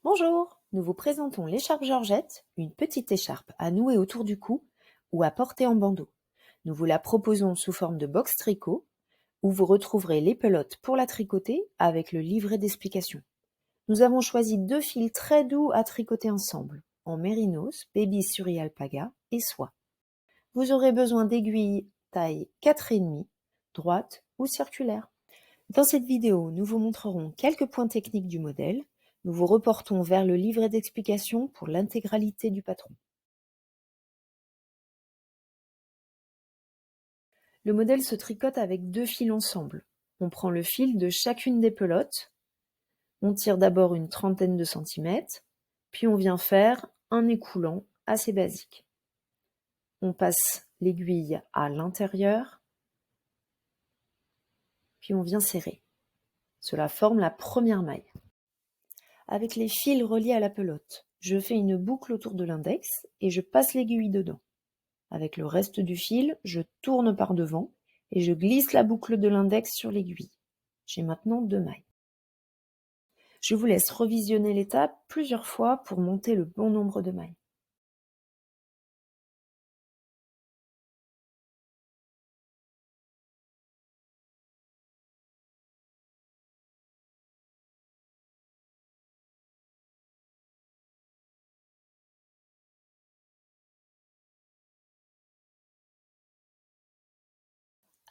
Bonjour, nous vous présentons l'écharpe Georgette, une petite écharpe à nouer autour du cou ou à porter en bandeau. Nous vous la proposons sous forme de box tricot, où vous retrouverez les pelotes pour la tricoter avec le livret d'explications. Nous avons choisi 2 fils très doux à tricoter ensemble, en mérinos, baby suri alpaga et soie. Vous aurez besoin d'aiguilles taille 4,5, droite ou circulaire. Dans cette vidéo, nous vous montrerons quelques points techniques du modèle. Nous vous reportons vers le livret d'explications pour l'intégralité du patron. Le modèle se tricote avec 2 fils ensemble. On prend le fil de chacune des pelotes, on tire d'abord une trentaine de centimètres, puis on vient faire un écoulant assez basique. On passe l'aiguille à l'intérieur, puis on vient serrer. Cela forme la première maille. Avec les fils reliés à la pelote, je fais une boucle autour de l'index et je passe l'aiguille dedans. Avec le reste du fil, je tourne par devant et je glisse la boucle de l'index sur l'aiguille. J'ai maintenant 2 mailles. Je vous laisse revisionner l'étape plusieurs fois pour monter le bon nombre de mailles.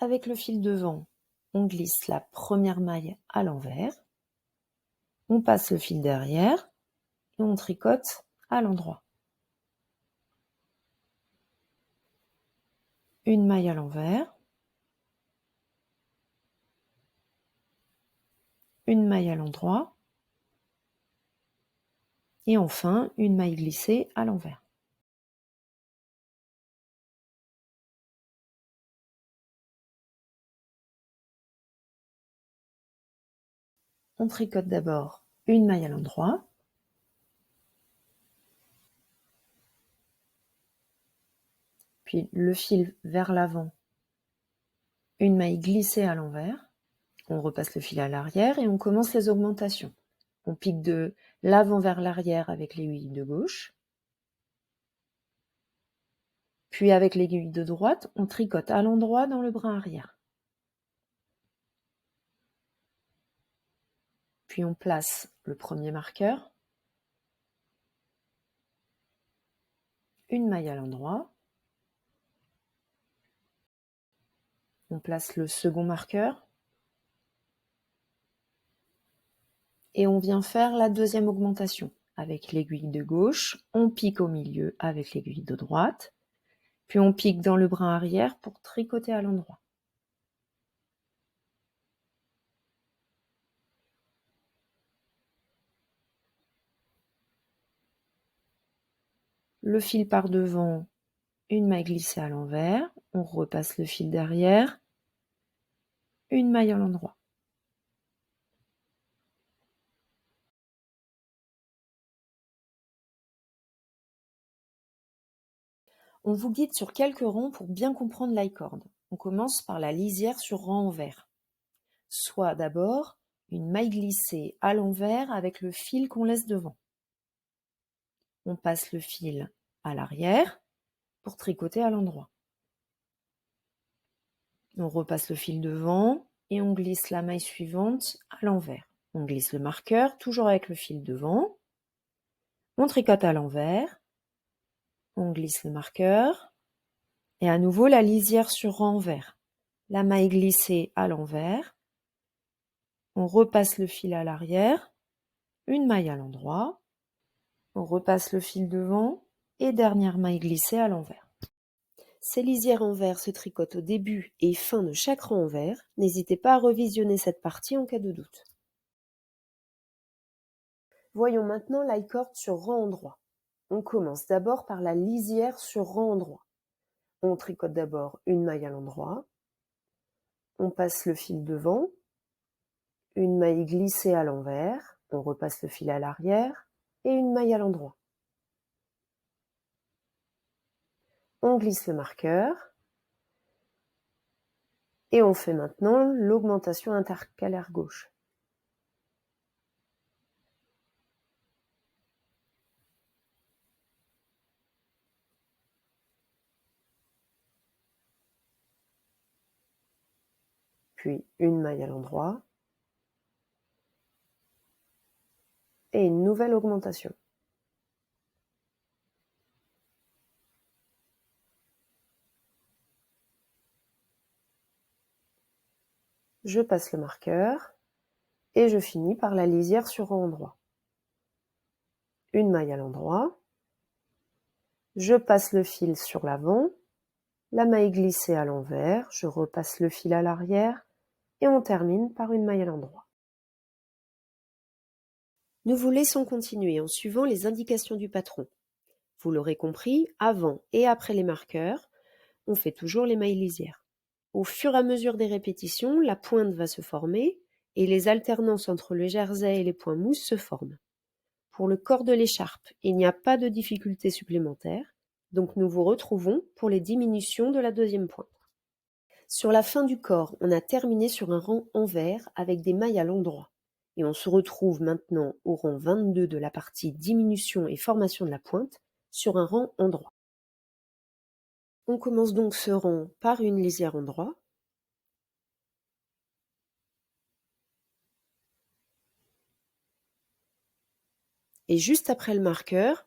Avec le fil devant, on glisse la première maille à l'envers, on passe le fil derrière et on tricote à l'endroit. Une maille à l'envers, une maille à l'endroit et enfin une maille glissée à l'envers. On tricote d'abord une maille à l'endroit, puis le fil vers l'avant, une maille glissée à l'envers, on repasse le fil à l'arrière et on commence les augmentations. On pique de l'avant vers l'arrière avec l'aiguille de gauche, puis avec l'aiguille de droite, on tricote à l'endroit dans le brin arrière. Puis on place le premier marqueur, une maille à l'endroit, on place le second marqueur, et on vient faire la deuxième augmentation. Avec l'aiguille de gauche, on pique au milieu avec l'aiguille de droite, puis on pique dans le brin arrière pour tricoter à l'endroit. Le fil par devant, une maille glissée à l'envers, on repasse le fil derrière, une maille à l'endroit. On vous guide sur quelques ronds pour bien comprendre l'i-cord. On commence par la lisière sur rang envers. Soit d'abord une maille glissée à l'envers avec le fil qu'on laisse devant. On passe le fil à l'arrière pour tricoter à l'endroit. On repasse le fil devant et on glisse la maille suivante à l'envers. On glisse le marqueur, toujours avec le fil devant. On tricote à l'envers. On glisse le marqueur. Et à nouveau la lisière sur rang envers. La maille glissée à l'envers. On repasse le fil à l'arrière. Une maille à l'endroit. On repasse le fil devant. Et dernière maille glissée à l'envers. Ces lisières envers se tricotent au début et fin de chaque rang envers. N'hésitez pas à revisionner cette partie en cas de doute. Voyons maintenant l'i-cord sur rang endroit. On commence d'abord par la lisière sur rang endroit. On tricote d'abord une maille à l'endroit. On passe le fil devant. Une maille glissée à l'envers. On repasse le fil à l'arrière. Et une maille à l'endroit. On glisse le marqueur. Et on fait maintenant l'augmentation intercalaire gauche. puis une maille à l'endroit, et une nouvelle augmentation. Je passe le marqueur, et je finis par la lisière sur rang endroit. Une maille à l'endroit, je passe le fil sur l'avant, la maille glissée à l'envers, je repasse le fil à l'arrière, et on termine par une maille à l'endroit. Nous vous laissons continuer en suivant les indications du patron. Vous l'aurez compris, avant et après les marqueurs, on fait toujours les mailles lisières. Au fur et à mesure des répétitions, la pointe va se former et les alternances entre le jersey et les points mousse se forment. Pour le corps de l'écharpe, il n'y a pas de difficulté supplémentaire, donc nous vous retrouvons pour les diminutions de la deuxième pointe. Sur la fin du corps, on a terminé sur un rang envers avec des mailles à l'endroit. Et on se retrouve maintenant au rang 22 de la partie diminution et formation de la pointe sur un rang endroit. On commence donc ce rang par une lisière endroit. Et juste après le marqueur,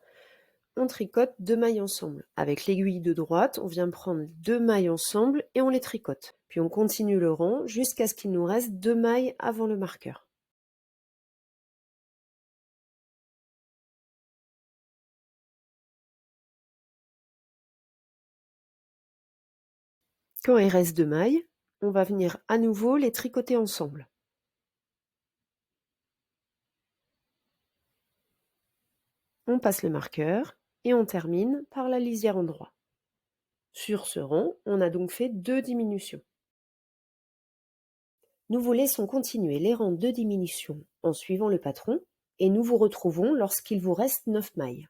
on tricote 2 mailles ensemble. Avec l'aiguille de droite, on vient prendre 2 mailles ensemble et on les tricote. Puis on continue le rang jusqu'à ce qu'il nous reste 2 mailles avant le marqueur. Quand il reste 2 mailles, on va venir à nouveau les tricoter ensemble. On passe le marqueur et on termine par la lisière endroit. Sur ce rang, on a donc fait 2 diminutions. Nous vous laissons continuer les rangs de diminution en suivant le patron et nous vous retrouvons lorsqu'il vous reste 9 mailles.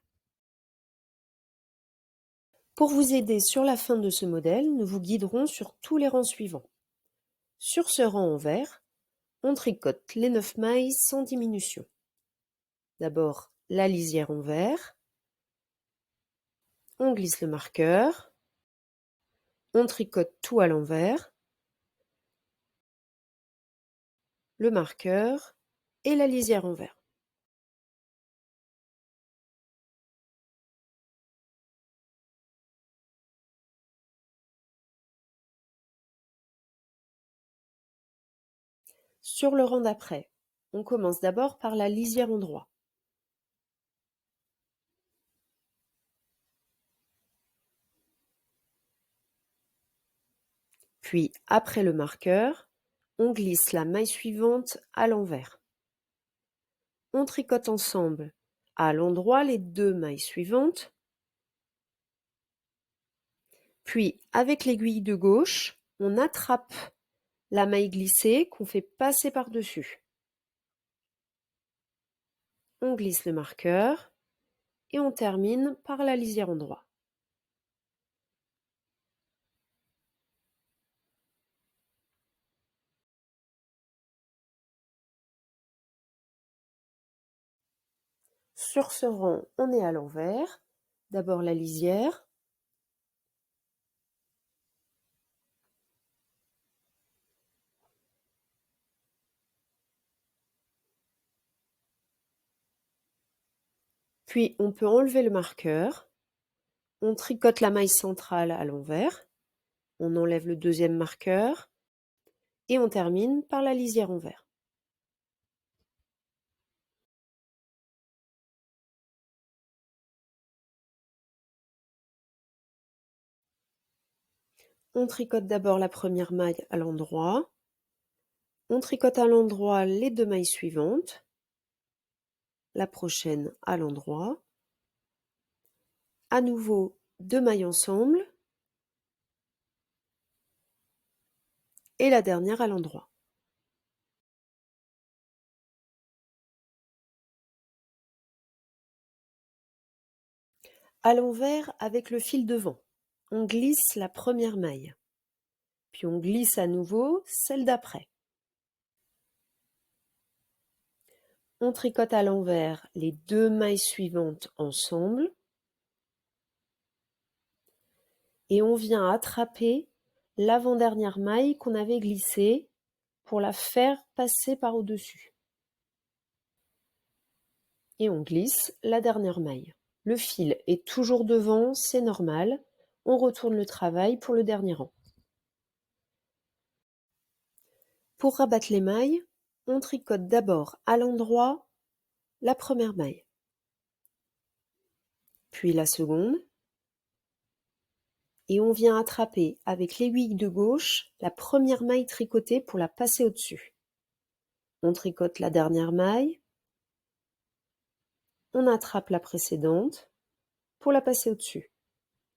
Pour vous aider sur la fin de ce modèle, nous vous guiderons sur tous les rangs suivants. Sur ce rang en vert, on tricote les 9 mailles sans diminution. D'abord la lisière en vert, on glisse le marqueur, on tricote tout à l'envers, le marqueur et la lisière en vert. Sur le rang d'après, on commence d'abord par la lisière endroit. Puis, après le marqueur, on glisse la maille suivante à l'envers. On tricote ensemble à l'endroit les 2 mailles suivantes. Puis, avec l'aiguille de gauche, on attrape la maille glissée qu'on fait passer par-dessus. On glisse le marqueur et on termine par la lisière endroit. Sur ce rang, on est à l'envers. D'abord la lisière. Puis on peut enlever le marqueur. On tricote la maille centrale à l'envers. On enlève le deuxième marqueur. Et on termine par la lisière en vert. On tricote d'abord la première maille à l'endroit. On tricote à l'endroit les 2 mailles suivantes. La prochaine à l'endroit. À nouveau 2 mailles ensemble. Et la dernière à l'endroit. À l'envers avec le fil devant. On glisse la première maille. Puis on glisse à nouveau celle d'après. On tricote à l'envers les 2 mailles suivantes ensemble. Et on vient attraper l'avant-dernière maille qu'on avait glissée pour la faire passer par au-dessus. Et on glisse la dernière maille. Le fil est toujours devant, c'est normal. On retourne le travail pour le dernier rang. Pour rabattre les mailles, on tricote d'abord à l'endroit la première maille, puis la seconde, et on vient attraper avec l'aiguille de gauche la première maille tricotée pour la passer au-dessus. On tricote la dernière maille, on attrape la précédente pour la passer au-dessus.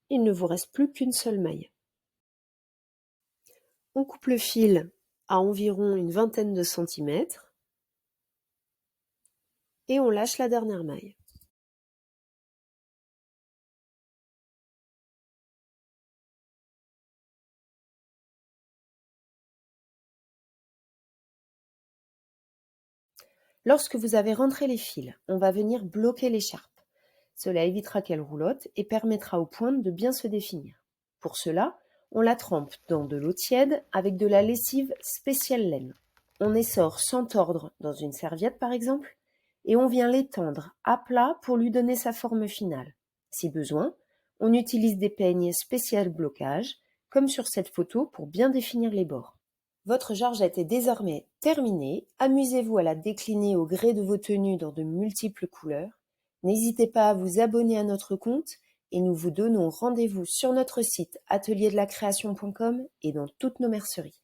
Il ne vous reste plus qu'une seule maille. On coupe le fil à environ une vingtaine de centimètres et on lâche la dernière maille. Lorsque vous avez rentré les fils, on va venir bloquer l'écharpe. Cela évitera qu'elle roulotte et permettra aux pointes de bien se définir. Pour cela, on la trempe dans de l'eau tiède avec de la lessive spéciale laine. On essore sans tordre dans une serviette par exemple, et on vient l'étendre à plat pour lui donner sa forme finale. Si besoin, on utilise des peignes spéciales blocage, comme sur cette photo pour bien définir les bords. Votre georgette est désormais terminée, amusez-vous à la décliner au gré de vos tenues dans de multiples couleurs. N'hésitez pas à vous abonner à notre compte et nous vous donnons rendez-vous sur notre site atelierdelacreation.com et dans toutes nos merceries.